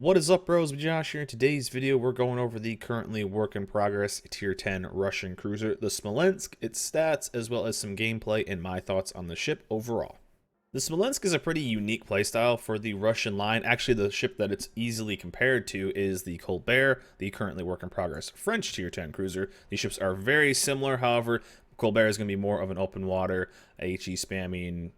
What is up, bros? Josh here. In today's video, we're going over the currently work in progress tier 10 Russian cruiser, the Smolensk, its stats, as well as some gameplay and my thoughts on the ship overall. The Smolensk is a pretty unique playstyle for the Russian line. Actually, the ship that it's easily compared to is the Colbert, the currently work in progress French tier 10 cruiser. These ships are very similar, however, Colbert is going to be more of an open water, HE spamming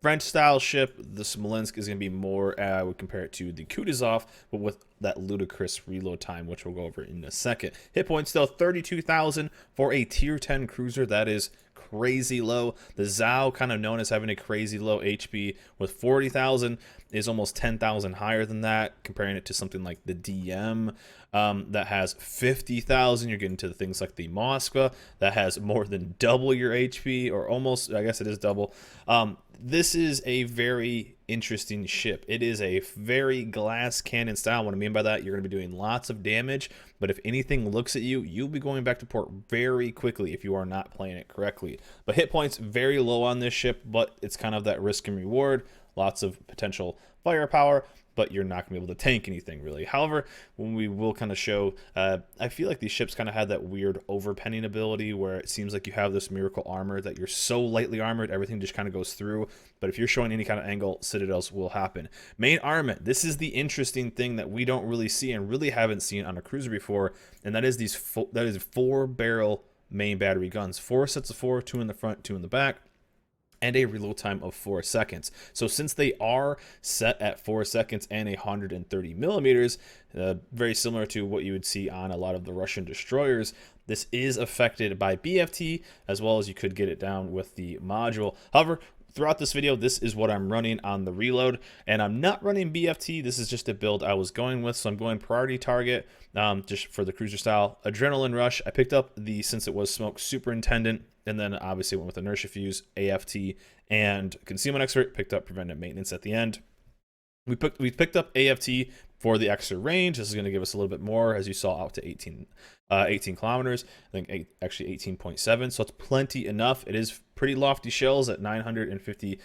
French style ship. The Smolensk is going to be more, I would compare it to the Kutuzov, but with that ludicrous reload time, which we'll go over in a second. Hit points still 32,000 for a tier 10 cruiser. That is crazy low. The Zhao, kind of known as having a crazy low HP with 40,000, is almost 10,000 higher than that. Comparing it to something like the DM that has 50,000, you're getting to things like the Moskva that has more than double your HP, or almost, I guess it is double. This is a very interesting ship. It is a very glass cannon style. What I mean by that, you're going to be doing lots of damage, but if anything looks at you, you'll be going back to port very quickly if you are not playing it correctly. But hit points very low on this ship, but it's kind of that risk and reward. Lots of potential firepower, but you're not going to be able to tank anything really. However, when we will kind of show, I feel like these ships kind of had that weird overpenning ability where it seems like you have this miracle armor that you're so lightly armored, everything just kind of goes through. But if you're showing any kind of angle, citadels will happen. Main armament. This is the interesting thing that we don't really see and really haven't seen on a cruiser before, and that is these four barrel main battery guns. 4 sets of 4, 2 in the front, 2 in the back, and a reload time of 4 seconds. So since they are set at 4 seconds and 130 millimeters, very similar to what you would see on a lot of the Russian destroyers, this is affected by BFT, as well as you could get it down with the module. However, throughout this video, this is what I'm running on the reload, and I'm not running BFT. This is just a build I was going with, so I'm going priority target just for the cruiser style. Adrenaline rush, I picked up the, since it was smoke, superintendent, and then obviously went with inertia fuse, AFT, and concealment expert. Picked up preventive maintenance at the end. We picked up AFT for the extra range. This is going to give us a little bit more, as you saw, out to 18 kilometers. I think actually 18.7, so it's plenty enough. It is pretty lofty shells at 950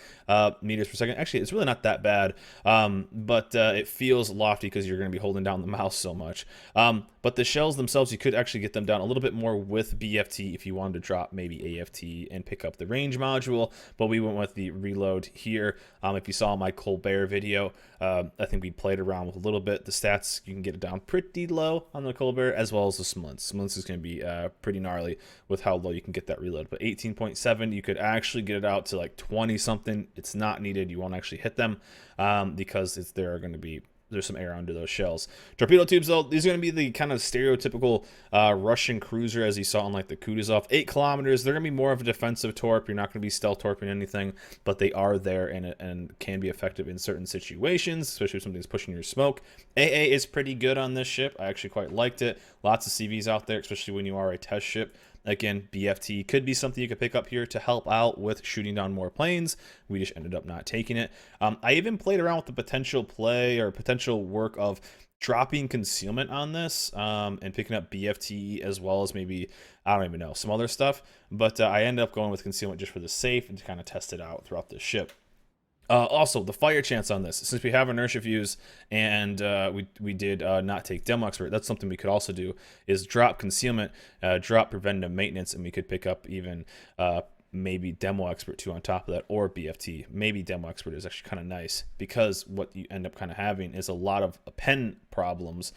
meters per second. Actually, it's really not that bad, but it feels lofty because you're going to be holding down the mouse so much. But the shells themselves, you could actually get them down a little bit more with BFT if you wanted to drop maybe AFT and pick up the range module, but we went with the reload here. If you saw my Colbert video, I think we played around with a little bit. The stats, you can get it down pretty low on the Colbert, as well as the Smolensk. Smolensk is going to be pretty gnarly with how low you can get that reload, but 18.7, you could actually get it out to like 20 something. It's not needed. You won't actually hit them because there's some air under those shells. Torpedo tubes, though, these are going to be the kind of stereotypical Russian cruiser as you saw on like the Kutuzov. 8 kilometers. They're going to be more of a defensive torp. You're not going to be stealth torping anything, but they are there and can be effective in certain situations, especially if something's pushing your smoke. AA is pretty good on this ship. I actually quite liked it. Lots of CVs out there, especially when you are a test ship. Again, BFT could be something you could pick up here to help out with shooting down more planes. We just ended up not taking it. I even played around with the potential play or potential work of dropping concealment on this and picking up BFT, as well as maybe, I don't even know, some other stuff. But I ended up going with concealment just for the safe and to kind of test it out throughout this ship. Also, the fire chance on this, since we have inertia fuse and we did not take demo expert, that's something we could also do, is drop concealment, drop preventative maintenance, and we could pick up even maybe demo expert 2 on top of that, or BFT. Maybe demo expert is actually kind of nice, because what you end up kind of having is a lot of pen problems,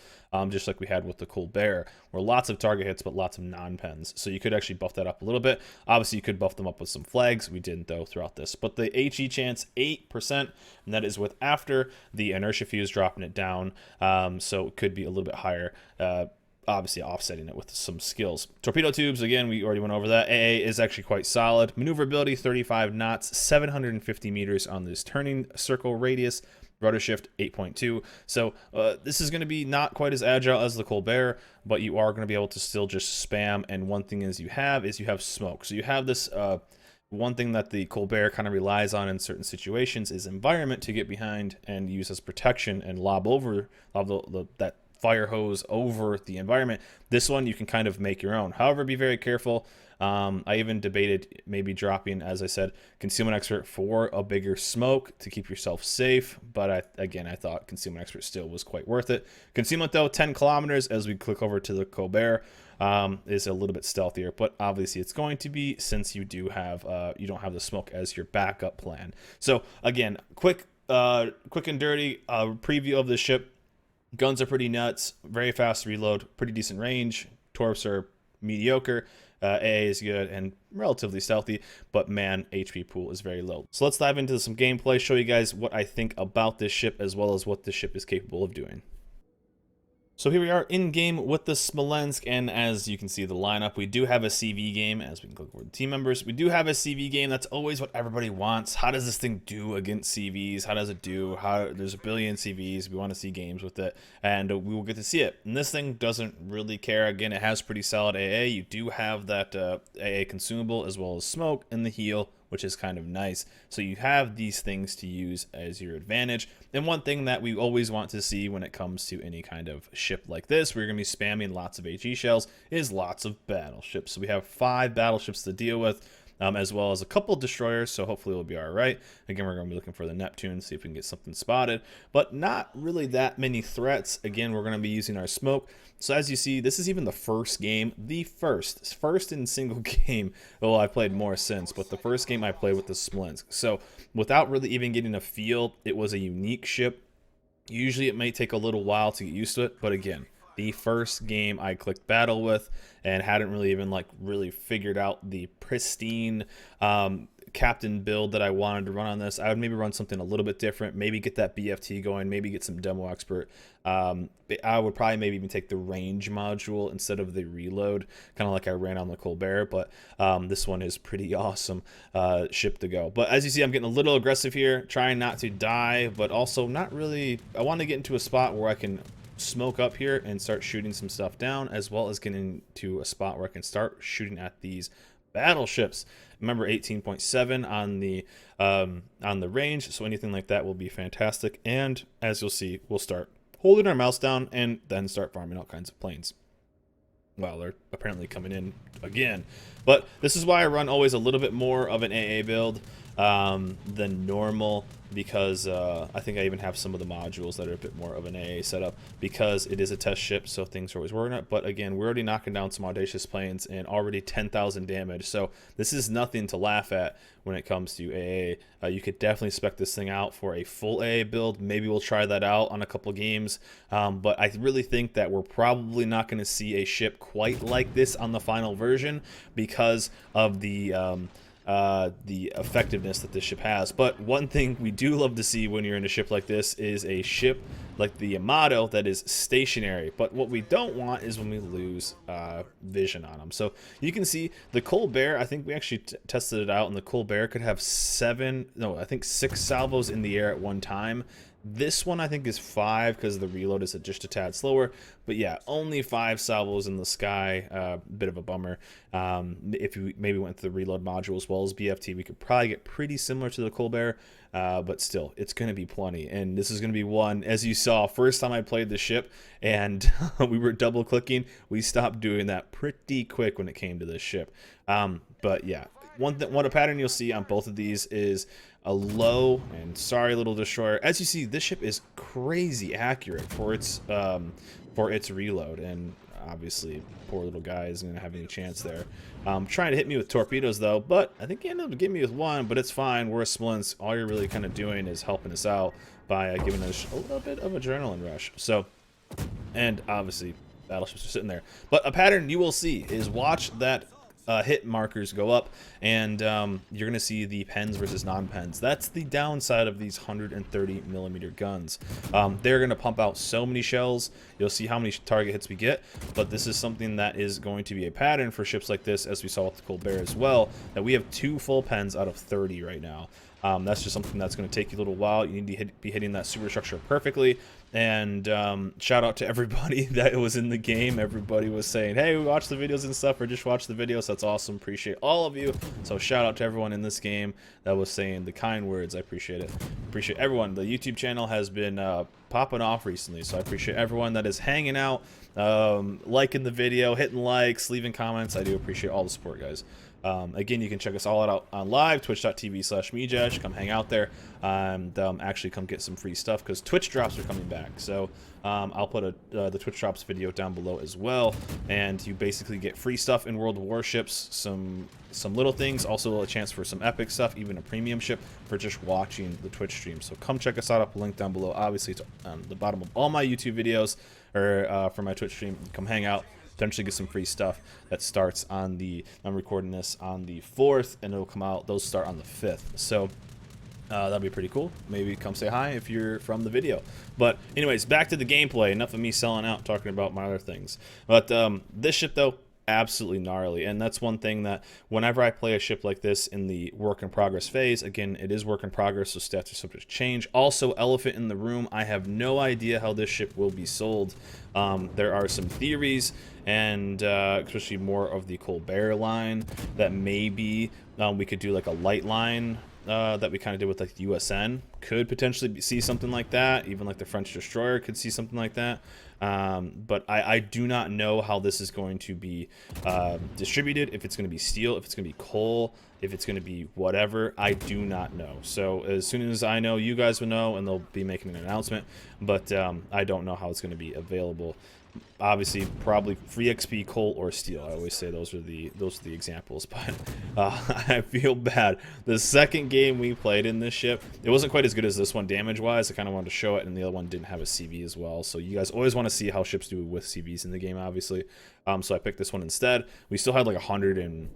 just like we had with the Colbert, where lots of target hits but lots of non-pens. So you could actually buff that up a little bit. Obviously you could buff them up with some flags. We didn't, though, throughout this. But the HE chance, 8%, and that is with after the inertia fuse dropping it down, so it could be a little bit higher, obviously offsetting it with some skills. Torpedo tubes, again, we already went over that. AA is actually quite solid. Maneuverability, 35 knots, 750 meters on this turning circle radius. Rudder shift, 8.2. So this is going to be not quite as agile as the Colbert, but you are going to be able to still just spam. And one thing is you have smoke. So you have this one thing that the Colbert kind of relies on in certain situations is environment to get behind and use as protection and lob that fire hose over the environment. This one you can kind of make your own. However, be very careful. I even debated maybe dropping, as I said, Concealment Expert for a bigger smoke to keep yourself safe. But again, I thought Concealment Expert still was quite worth it. Concealment, though, 10 kilometers as we click over to the Colbert. Is a little bit stealthier, but obviously it's going to be, since you do have you don't have the smoke as your backup plan. So again, quick and dirty preview of the ship. Guns are pretty nuts, very fast reload, pretty decent range. Torps are mediocre. AA is good and relatively stealthy, but man, HP pool is very low. So let's dive into some gameplay, show you guys what I think about this ship as well as what this ship is capable of doing. So here we are in game with the Smolensk, and as you can see the lineup, we do have a CV game. As we can click over the team members, we do have a CV game. That's always what everybody wants. How does this thing do against CVs? How does it do? There's a billion CVs. We want to see games with it, and we will get to see it. And this thing doesn't really care. Again, it has pretty solid AA. You do have that AA consumable as well as smoke and the heal, which is kind of nice. So you have these things to use as your advantage. And one thing that we always want to see when it comes to any kind of ship like this, we're going to be spamming lots of HE shells, is lots of battleships. So we have 5 battleships to deal with, as well as a couple destroyers, so hopefully we'll be all right. Again, we're going to be looking for the Neptune, see if we can get something spotted, but not really that many threats. Again, we're going to be using our smoke. So as you see, this is even the first game, the first in single game. Well, I've played more since, but the first game I played with the Smolensk. So without really even getting a feel, it was a unique ship. Usually it may take a little while to get used to it, but again, the first game I clicked battle with and hadn't really even really figured out the pristine captain build that I wanted to run on this. I would maybe run something a little bit different, maybe get that BFT going, maybe get some demo expert. I would probably maybe even take the range module instead of the reload, kind of like I ran on the Colbert, but this one is pretty awesome ship to go. But as you see, I'm getting a little aggressive here, trying not to die, but also not really. I want to get into a spot where I can smoke up here and start shooting some stuff down, as well as getting into a spot where I can start shooting at these battleships. Remember 18.7 on the range, so anything like that will be fantastic. And as you'll see, we'll start holding our mouse down and then start farming all kinds of planes. Well, they're apparently coming in again, but this is why I run always a little bit more of an AA build than normal, because I think I even have some of the modules that are a bit more of an AA setup, because it is a test ship, so things are always working out. But again, we're already knocking down some audacious planes and already 10,000 damage, so this is nothing to laugh at when it comes to AA. You could definitely spec this thing out for a full AA build. Maybe we'll try that out on a couple games, but I really think that we're probably not going to see a ship quite like this on the final version because of the effectiveness that this ship has. But one thing we do love to see when you're in a ship like this is a ship like the Yamato that is stationary. But what we don't want is when we lose vision on them. So you can see the Colbert, I think we actually tested it out, and the Colbert could have 6 salvos in the air at one time. This one I think is 5 because the reload is just a tad slower. But yeah, only 5 salvos in the sky. Bit of a bummer. If we maybe went to the reload module as well as BFT, we could probably get pretty similar to the Colbert. But still, it's going to be plenty. And this is going to be one, as you saw, first time I played the ship and we were double clicking, we stopped doing that pretty quick when it came to this ship. But yeah, one pattern you'll see on both of these is a low and sorry little destroyer. As you see, this ship is crazy accurate for its reload, and obviously poor little guy isn't gonna have any chance there. Trying to hit me with torpedoes though, but I think he ended up getting me with one, but it's fine. We're a Smolensk. All you're really kind of doing is helping us out by giving us a little bit of adrenaline rush. So, and obviously battleships are sitting there, but a pattern you will see is watch that hit markers go up, and you're gonna see the pens versus non-pens. That's the downside of these 130mm guns. They're gonna pump out so many shells. You'll see how many target hits we get, but this is something that is going to be a pattern for ships like this, as we saw with the Colbert as well, that we have 2 full pens out of 30 right now. That's just something that's going to take you a little while. You need to be hitting that superstructure perfectly. And shout out to everybody that was in the game. Everybody was saying, hey, we watch the videos and stuff, or just watch the videos. That's awesome. Appreciate all of you. So shout out to everyone in this game that was saying the kind words. I appreciate it. Appreciate everyone. The YouTube channel has been popping off recently, so I appreciate everyone that is hanging out, liking the video, hitting likes, leaving comments. I do appreciate all the support, guys. Again, you can check us all out on live, twitch.tv/mejesh. Come hang out there, and actually come get some free stuff, because Twitch drops are coming back. So I'll put the Twitch drops video down below as well, and you basically get free stuff in World of Warships, some little things, also a chance for some epic stuff, even a premium ship for just watching the Twitch stream. So come check us out. I'll put a link down below. Obviously, it's on the bottom of all my YouTube videos, or for my Twitch stream. Come hang out. Potentially get some free stuff that starts on the, I'm recording this on the 4th, and it'll come out, those start on the 5th. So that'd be pretty cool. Maybe come say hi if you're from the video. But anyways, back to the gameplay. Enough of me selling out, talking about my other things. But this ship, though, absolutely gnarly. And that's one thing that whenever I play a ship like this in the work in progress phase, again, it is work in progress, so stats are subject to change. Also, elephant in the room, I have no idea how this ship will be sold. There are some theories, and especially more of the Colbert line, that maybe we could do like a light line that we kind of did with like the USN. Could potentially see something like that. Even like the French destroyer could see something like that. But I do not know how this is going to be distributed. If it's going to be steel, if it's going to be coal, if it's going to be whatever, I do not know. So as soon as I know, you guys will know, and they'll be making an announcement. But I don't know how it's going to be available. Obviously, probably free XP, coal, or steel. I always say those are the examples, but I feel bad. The second game we played in this ship, it wasn't quite as good as this one damage-wise. I kind of wanted to show it, and the other one didn't have a CV as well. So you guys always want to see how ships do with CVs in the game, obviously. So I picked this one instead. We still had like 100 and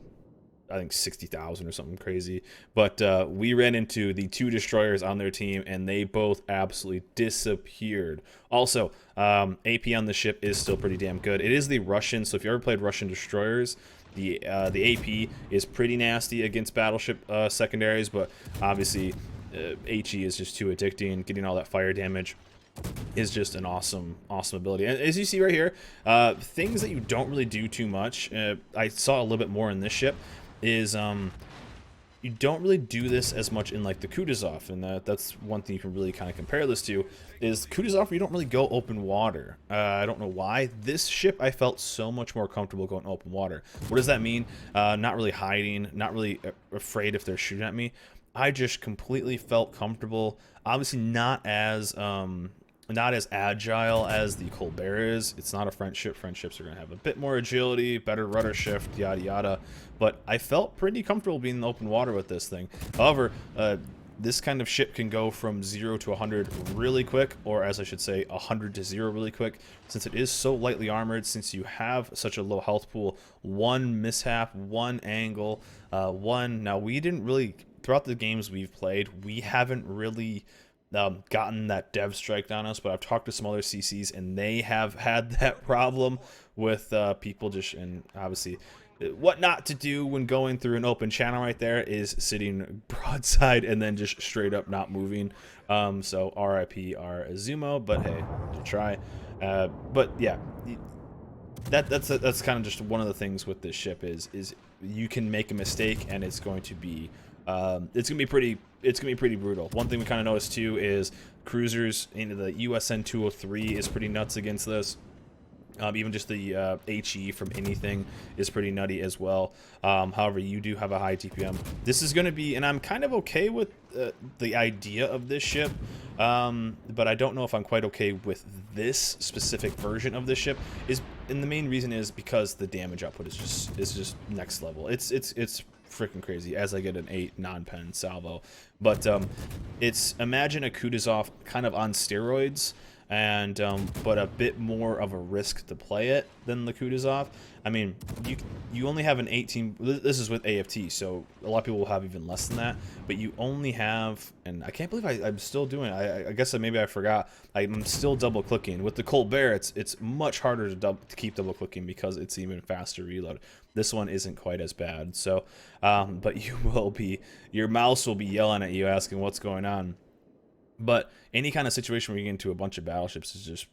I think 60,000 or something crazy, but we ran into the 2 destroyers on their team, and they both absolutely disappeared. Also, AP on the ship is still pretty damn good. It is the Russian, so if you ever played Russian destroyers, the AP is pretty nasty against battleship secondaries, but obviously HE is just too addicting. Getting all that fire damage is just an awesome ability. And as you see right here, things that you don't really do too much, I saw a little bit more in this ship, is you don't really do this as much in like the Kutuzov, and that's one thing you can really kind of compare this to, is Kutuzov, you don't really go open water. I don't know why. This ship, I felt so much more comfortable going open water. What does that mean? Not really hiding, not really afraid if they're shooting at me. I just completely felt comfortable. Obviously not as agile as the Colbert is. It's not a French ship. French ships are going to have a bit more agility, better rudder shift, yada yada. But I felt pretty comfortable being in the open water with this thing. However, this kind of ship can go from 0 to 100 really quick, or as I should say, 100 to 0 really quick, since it is so lightly armored, since you have such a low health pool. One mishap, one angle, now we didn't really, throughout the games we've played, we haven't really gotten that dev strike on us, but I've talked to some other CCs, and they have had that problem with people just, and obviously what not to do when going through an open channel right there is sitting broadside and then just straight up not moving. So RIP our Azumo, but hey, to try. But yeah, that's kind of just one of the things with this ship is you can make a mistake, and it's going to be pretty brutal. One thing we kind of noticed too is cruisers into the USN 203 is pretty nuts against this. Even just the HE from anything is pretty nutty as well. However, you do have a high TPM. This is going to be, and I'm kind of okay with the idea of this ship, but I don't know if I'm quite okay with this specific version of this ship. And the main reason is because the damage output is just next level. It's freaking crazy as I get an 8 non-pen salvo. But it's, imagine a Kutuzov kind of on steroids, and but a bit more of a risk to play it than the Kutuzov. I mean, you only have an 18, this is with AFT, so a lot of people will have even less than that, but you only have, and I can't believe I'm still doing it. I guess maybe I forgot, I'm still double clicking. With the Colbert, it's much harder to keep double clicking because it's even faster reload. This one isn't quite as bad. So but your mouse will be yelling at you asking what's going on. But any kind of situation where you get into a bunch of battleships is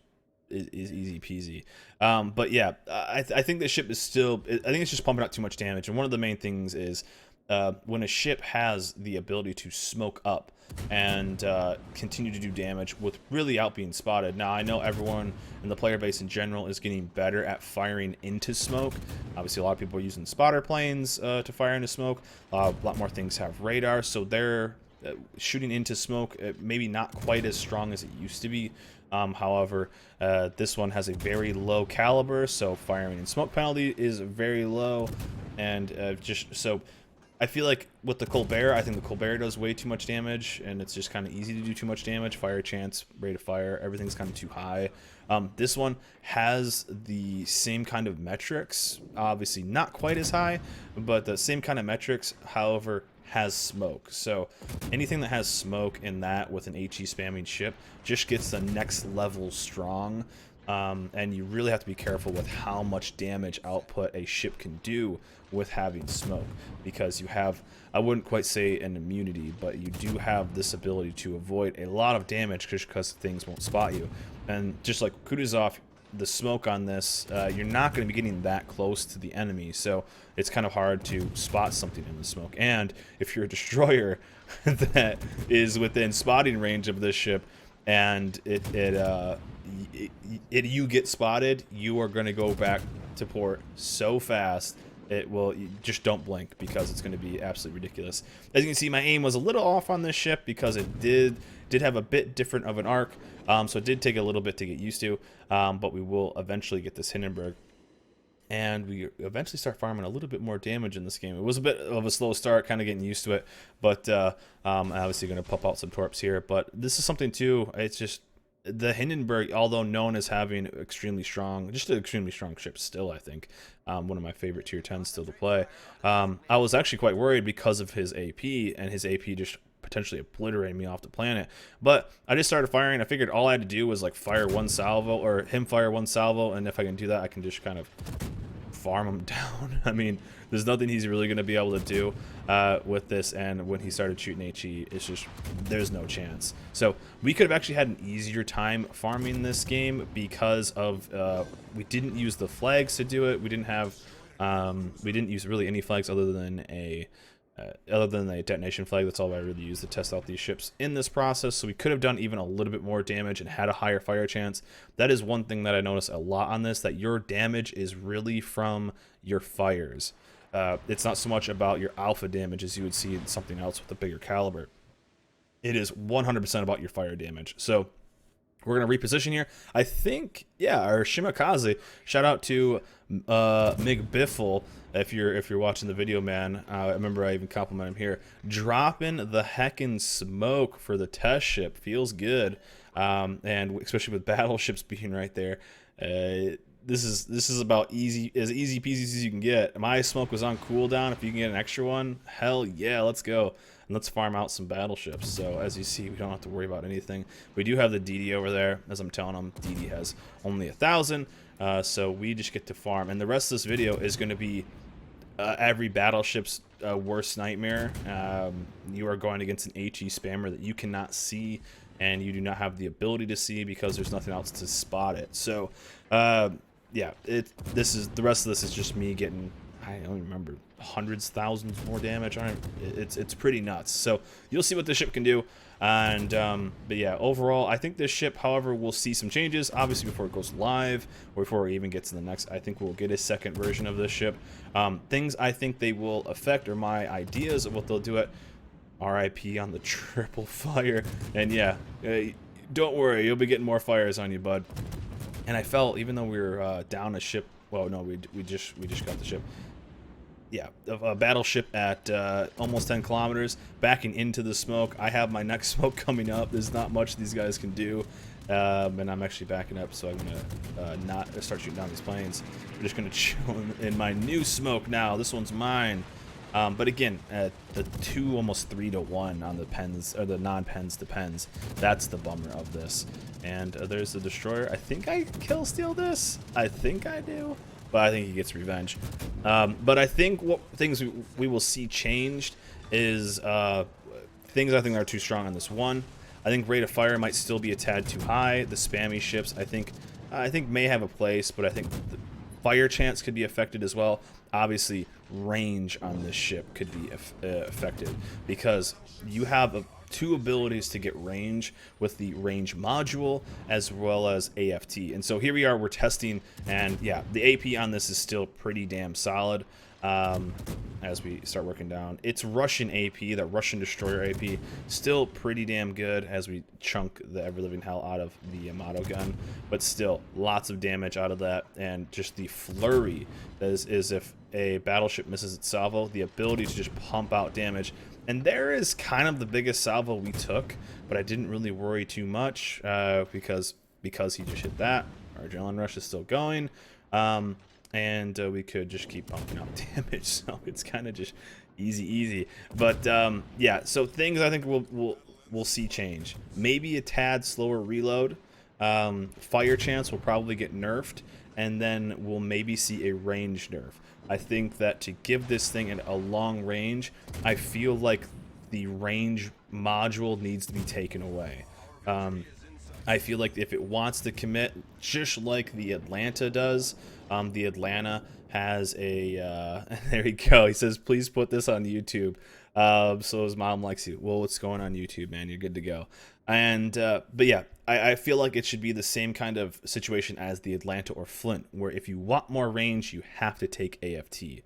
easy peasy. But yeah, I think the ship is still, I think it's just pumping out too much damage. And one of the main things is when a ship has the ability to smoke up and continue to do damage without being spotted. Now, I know everyone in the player base in general is getting better at firing into smoke. Obviously, a lot of people are using spotter planes to fire into smoke. A lot more things have radar, so they're shooting into smoke, maybe not quite as strong as it used to be. However, this one has a very low caliber, so firing in smoke penalty is very low, and just so I feel like with the Colbert, I think the Colbert does way too much damage, and it's just kind of easy to do too much damage. Fire chance, rate of fire, everything's kind of too high. This one has the same kind of metrics, obviously not quite as high, but the same kind of metrics, however, has smoke. So anything that has smoke in that with an HE spamming ship just gets the next level strong. And you really have to be careful with how much damage output a ship can do with having smoke, because you have, I wouldn't quite say an immunity, but you do have this ability to avoid a lot of damage just because things won't spot you. And just like Kutuzov, the smoke on this, you're not going to be getting that close to the enemy, so it's kind of hard to spot something in the smoke. And if you're a destroyer that is within spotting range of this ship and you get spotted, you are going to go back to port so fast. You just don't blink, because it's going to be absolutely ridiculous. As you can see, my aim was a little off on this ship because it did have a bit different of an arc, so it did take a little bit to get used to, but we will eventually get this Hindenburg, and we eventually start farming a little bit more damage in this game. It was a bit of a slow start, kind of getting used to it, but I'm obviously going to pop out some torps here. But this is something too, it's just the Hindenburg, although known as having extremely strong, just an extremely strong ship still, I think, one of my favorite tier 10s still to play. I was actually quite worried because of his AP, and his AP just potentially obliterating me off the planet. But I just started firing. I figured all I had to do was like fire one salvo, or him fire one salvo, and if I can do that, I can just kind of farm him down. I mean, there's nothing he's really going to be able to do with this, and when he started shooting HE, it's just, there's no chance. So we could have actually had an easier time farming this game because of we didn't use the flags to do it. We didn't use really any flags other than a detonation flag. That's all I really used to test out these ships in this process. So we could have done even a little bit more damage and had a higher fire chance. That is one thing that I noticed a lot on this, that your damage is really from your fires. It's not so much about your alpha damage as you would see in something else with a bigger caliber. It is 100% about your fire damage. So we're going to reposition here. I think, yeah, our Shimakaze, shout out to Mig Biffle, if you're watching the video, man. I remember I even complimented him here. Dropping the heckin' smoke for the test ship feels good, and especially with battleships being right there. This is about as easy peasy as you can get. My smoke was on cooldown. If you can get an extra one, hell yeah, let's go. And let's farm out some battleships. So as you see, we don't have to worry about anything. We do have the DD over there. As I'm telling them, DD has only 1,000. So we just get to farm. And the rest of this video is going to be every battleship's worst nightmare. You are going against an HE spammer that you cannot see, and you do not have the ability to see because there's nothing else to spot it. So yeah, the rest of this is just me getting, I don't even remember, hundreds, thousands more damage on it. It's pretty nuts. So you'll see what this ship can do. And but yeah, overall, I think this ship, however, will see some changes obviously before it goes live, or before it even gets to the next. I think we'll get a second version of this ship. Things I think they will affect, or my ideas of what they'll do it. RIP on the triple fire. And yeah, don't worry, you'll be getting more fires on you, bud. And I felt, even though we were down a ship, well, no, we just got the ship. Yeah, a battleship at almost 10 kilometers, backing into the smoke. I have my next smoke coming up. There's not much these guys can do, and I'm actually backing up, so I'm gonna not start shooting down these planes. I'm just gonna chill in my new smoke now. This one's mine. But again, the 2, almost 3 to 1 on the pens, or the non-pens to pens. That's the bummer of this. And there's the destroyer. I think I kill steal this. I think I do. But I think he gets revenge. But I think what things we will see changed is things I think are too strong on this one. I think rate of fire might still be a tad too high. The spammy ships, I think may have a place, but I think the fire chance could be affected as well. Obviously, range on this ship could be affected because you have two abilities to get range with the range module as well as AFT. And so here we are, we're testing, and yeah, the AP on this is still pretty damn solid. As we start working down, it's Russian AP, that Russian destroyer AP, still pretty damn good as we chunk the ever-living hell out of the Yamato gun, but still lots of damage out of that. And just the flurry that is if a battleship misses its salvo, the ability to just pump out damage. And there is kind of the biggest salvo we took, but I didn't really worry too much because he just hit that. Our adrenaline rush is still going. And we could just keep pumping out damage, so it's kind of just easy. But yeah, so things I think we'll see change. Maybe a tad slower reload. Fire chance will probably get nerfed, and then we'll maybe see a range nerf. I think that to give this thing a long range, I feel like the range module needs to be taken away. I feel like if it wants to commit, just like the Atlanta does, the Atlanta has a, there we go, he says, please put this on YouTube. So his mom likes you. Well, it's going on YouTube, man, you're good to go. And, but yeah, I feel like it should be the same kind of situation as the Atlanta or Flint, where if you want more range, you have to take AFT.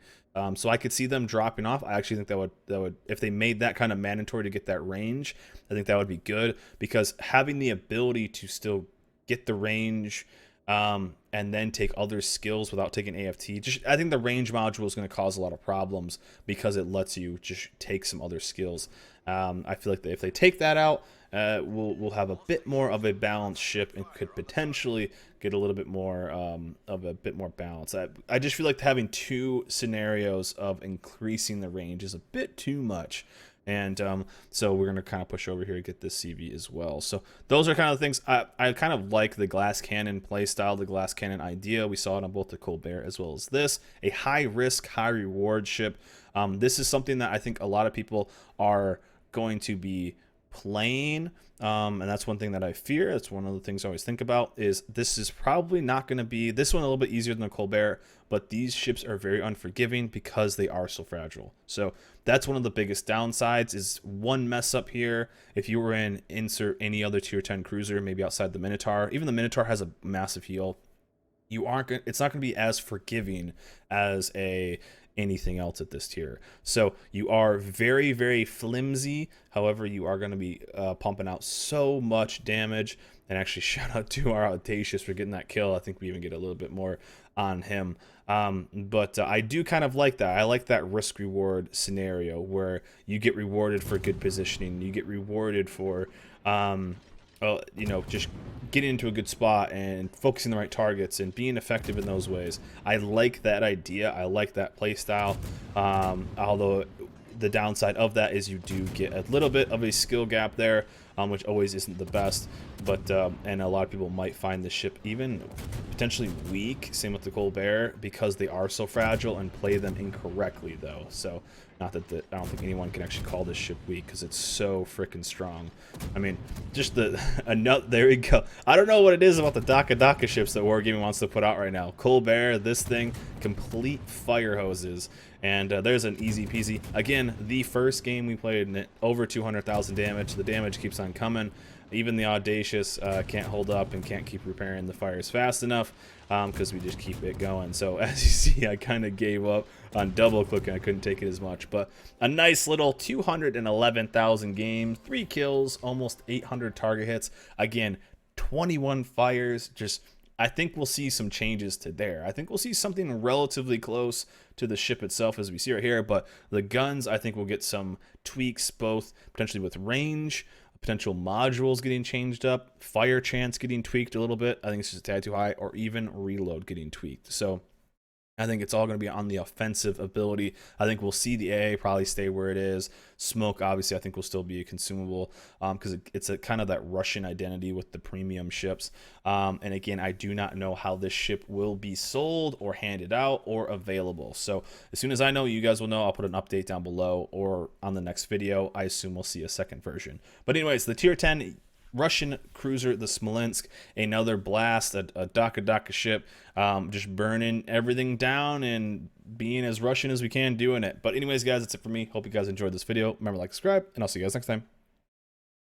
So I could see them dropping off. I actually think that would if they made that kind of mandatory to get that range, I think that would be good, because having the ability to still get the range and then take other skills without taking AFT, I think the range module is going to cause a lot of problems because it lets you just take some other skills. I feel like if they take that out, we'll have a bit more of a balanced ship and could potentially get a little bit more of a bit more balance. I just feel like having two scenarios of increasing the range is a bit too much. And so we're going to kind of push over here to get this CV as well. So those are kind of things. I kind of like the glass cannon play style, the glass cannon idea. We saw it on both the Colbert as well as this. A high risk, high reward ship. This is something that I think a lot of people are going to be playing, and that's one thing that I fear. It's one of the things I always think about, is this is probably not going to be, this one a little bit easier than the Colbert, but these ships are very unforgiving because they are so fragile. So that's one of the biggest downsides, is one mess up here. If you were in insert any other tier 10 cruiser, maybe outside the Minotaur, even the Minotaur has a massive heal, it's not going to be as forgiving as anything else at this tier. So you are very, very flimsy. However, you are going to be pumping out so much damage. And actually, shout out to our Audacious for getting that kill. I think we even get a little bit more on him. But I do kind of like that. I like that risk reward scenario where you get rewarded for good positioning. You get rewarded for you know, just getting into a good spot and focusing the right targets and being effective in those ways. I like that idea. I like that play style. Although the downside of that is you do get a little bit of a skill gap there, which always isn't the best. But and a lot of people might find the ship even potentially weak. Same with the Colbert, because they are so fragile and play them incorrectly, though. So not that I don't think anyone can actually call this ship weak, because it's so freaking strong. I mean, just there we go. I don't know what it is about the Daka ships that Wargaming wants to put out right now. Colbert, this thing, complete fire hoses. And there's an easy peasy. Again, the first game we played in it, over 200,000 damage. The damage keeps on coming. Even the Audacious can't hold up and can't keep repairing the fires fast enough, because we just keep it going. So as you see, I kind of gave up on double clicking. I couldn't take it as much. But a nice little 211,000 games, 3 kills, almost 800 target hits. Again, 21 fires. Just, I think we'll see some changes to there. I think we'll see something relatively close to the ship itself as we see right here. But the guns, I think we'll get some tweaks, both potentially with range, potential modules getting changed up, fire chance getting tweaked a little bit. I think it's just a tad too high, or even reload getting tweaked. So I think it's all going to be on the offensive ability. I think we'll see the AA probably stay where it is. Smoke, obviously, I think will still be a consumable because it's a kind of that Russian identity with the premium ships. And again, I do not know how this ship will be sold or handed out or available. So as soon as I know, you guys will know. I'll put an update down below or on the next video. I assume we'll see a second version. But anyways, the tier 10 Russian cruiser, the Smolensk, another blast, a Daka ship, just burning everything down and being as Russian as we can doing it. But anyways, guys, that's it for me. Hope you guys enjoyed this video. Remember, like, subscribe, and I'll see you guys next time.